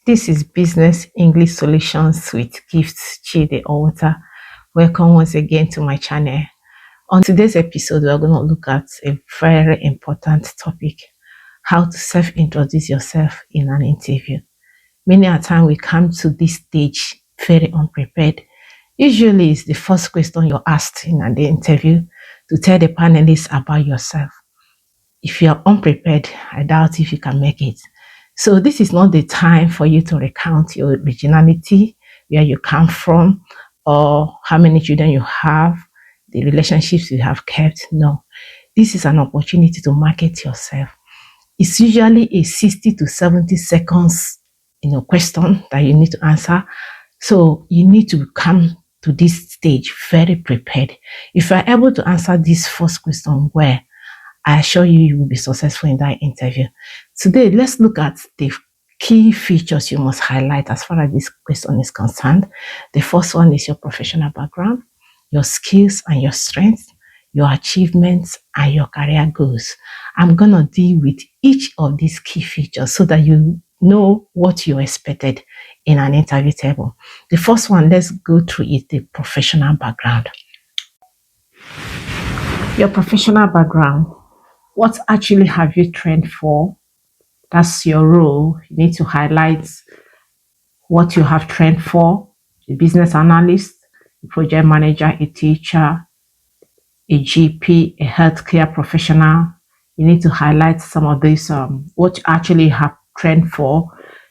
This is Business English Solutions with Gifts Chide Owota. Welcome once again to my channel. On today's episode, we're going to look at a very important topic: how to self-introduce yourself in an interview. Many a time we come to this stage very unprepared. Usually, it's the first question you're asked in the interview to tell the panelists about yourself. If you are unprepared, I doubt if you can make it. So this is not the time for you to recount your originality, where you come from, or how many children you have, the relationships you have kept. No, this is an opportunity to market yourself. It's usually a 60 to 70 seconds, question that you need to answer. So you need to come to this stage very prepared. If you are able to answer this first question well, I assure you, you will be successful in that interview. Today, let's look at the key features you must highlight as far as this question is concerned. The first one is your professional background, your skills and your strengths, your achievements, and your career goals. I'm going to deal with each of these key features so that you know what you expected in an interview table. The first one, let's go through it, the professional background. Your professional background. What actually have you trained for? That's your role. You need to highlight what you have trained for: a business analyst, a project manager, a teacher, a GP, a healthcare professional. You need to highlight some of these, what you actually have trained for.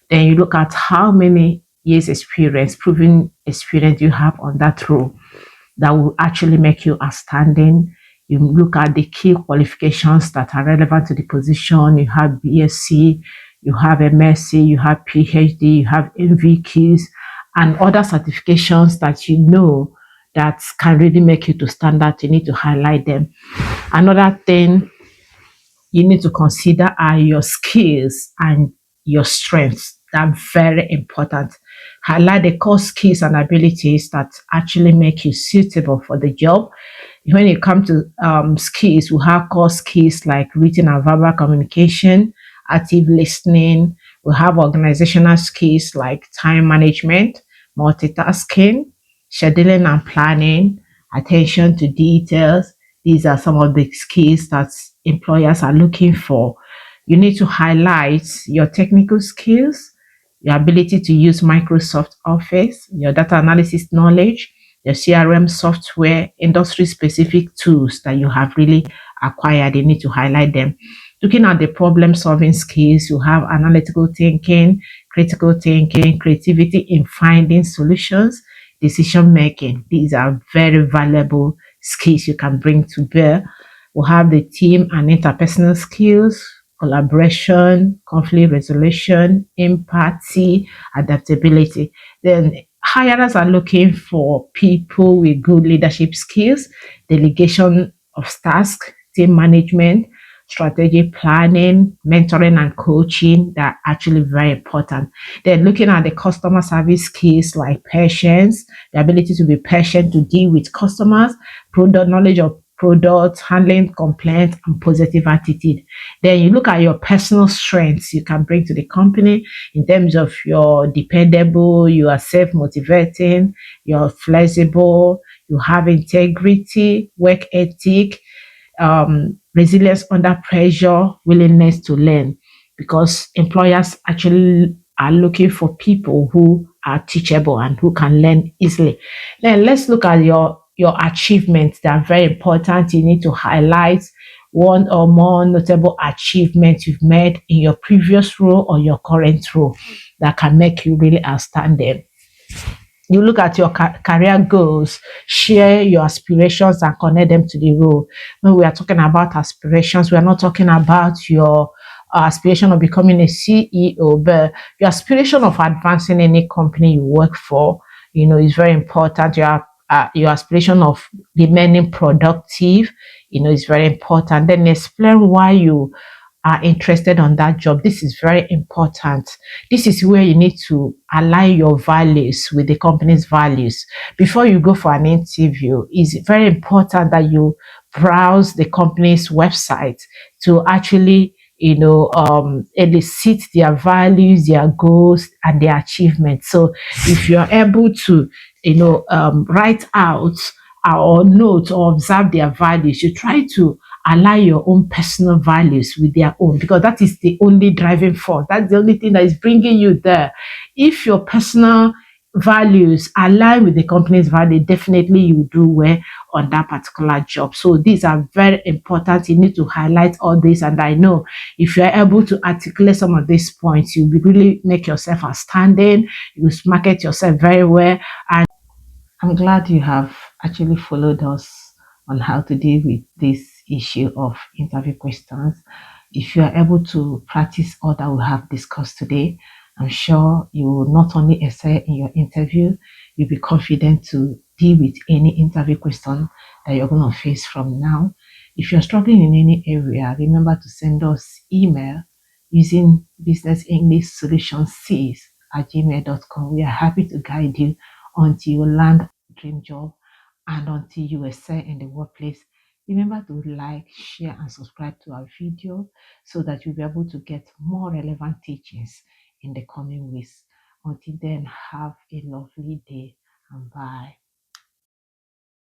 Then you look at how many years experience, proven experience you have on that role that will actually make you outstanding. You look at the key qualifications that are relevant to the position. You have BSc, you have MSc, you have PhD, you have NVQs, and other certifications that you know that can really make you to stand out. You need to highlight them. Another thing you need to consider are your skills and your strengths. They're very important. Highlight the core skills and abilities that actually make you suitable for the job. When it comes to skills, we have core skills like written and verbal communication, active listening. We have organizational skills like time management, multitasking, scheduling and planning, attention to details. These are some of the skills that employers are looking for. You need to highlight your technical skills, your ability to use Microsoft Office, your data analysis knowledge, your CRM software, industry-specific tools that you have really acquired. You need to highlight them. Looking at the problem-solving skills, you have analytical thinking, critical thinking, creativity in finding solutions, decision-making. These are very valuable skills you can bring to bear. We have the team and interpersonal skills, collaboration, conflict resolution, empathy, adaptability. Then hirers are looking for people with good leadership skills, delegation of tasks, team management, strategic planning, mentoring and coaching. That are actually very important. Then looking at the customer service skills like patience, the ability to be patient to deal with customers, product knowledge of products, handling complaints, and positive attitude. Then you look at your personal strengths you can bring to the company in terms of you're dependable, you are self-motivating, you're flexible, you have integrity, work ethic, resilience under pressure, willingness to learn, because employers actually are looking for people who are teachable and who can learn easily. Then let's look at your achievements. That are very important. You need to highlight one or more notable achievements you've made in your previous role or your current role that can make you really outstanding. You look at your career goals, share your aspirations and connect them to the role. When we are talking about aspirations, we are not talking about your aspiration of becoming a CEO, but your aspiration of advancing any company you work for, is very important. Your aspiration of remaining productive, is very important. Then explain why you are interested on that job. This is very important. This is where you need to align your values with the company's values. Before you go for an interview, it's very important that you browse the company's website to actually elicit their values, their goals, and their achievements. So if you're able to, write out or note or observe their values, you try to align your own personal values with their own, because that is the only driving force. That's the only thing that is bringing you there. If your personal values align with the company's value, definitely you do well on that particular job. So these are very important. You need to highlight all this. And I know if you're able to articulate some of these points, you will really make yourself outstanding. You will market yourself very well. And I'm glad you have actually followed us on how to deal with this issue of interview questions. If you are able to practice all that we have discussed today, I'm sure you will not only excel in your interview, you'll be confident to deal with any interview question that you're going to face from now. If you're struggling in any area, remember to send us email using Business English Solutions at gmail.com. We are happy to guide you until you land a dream job and until you excel in the workplace. Remember to like, share, and subscribe to our video so that you'll be able to get more relevant teachings in the coming weeks. Until then, have a lovely day and bye.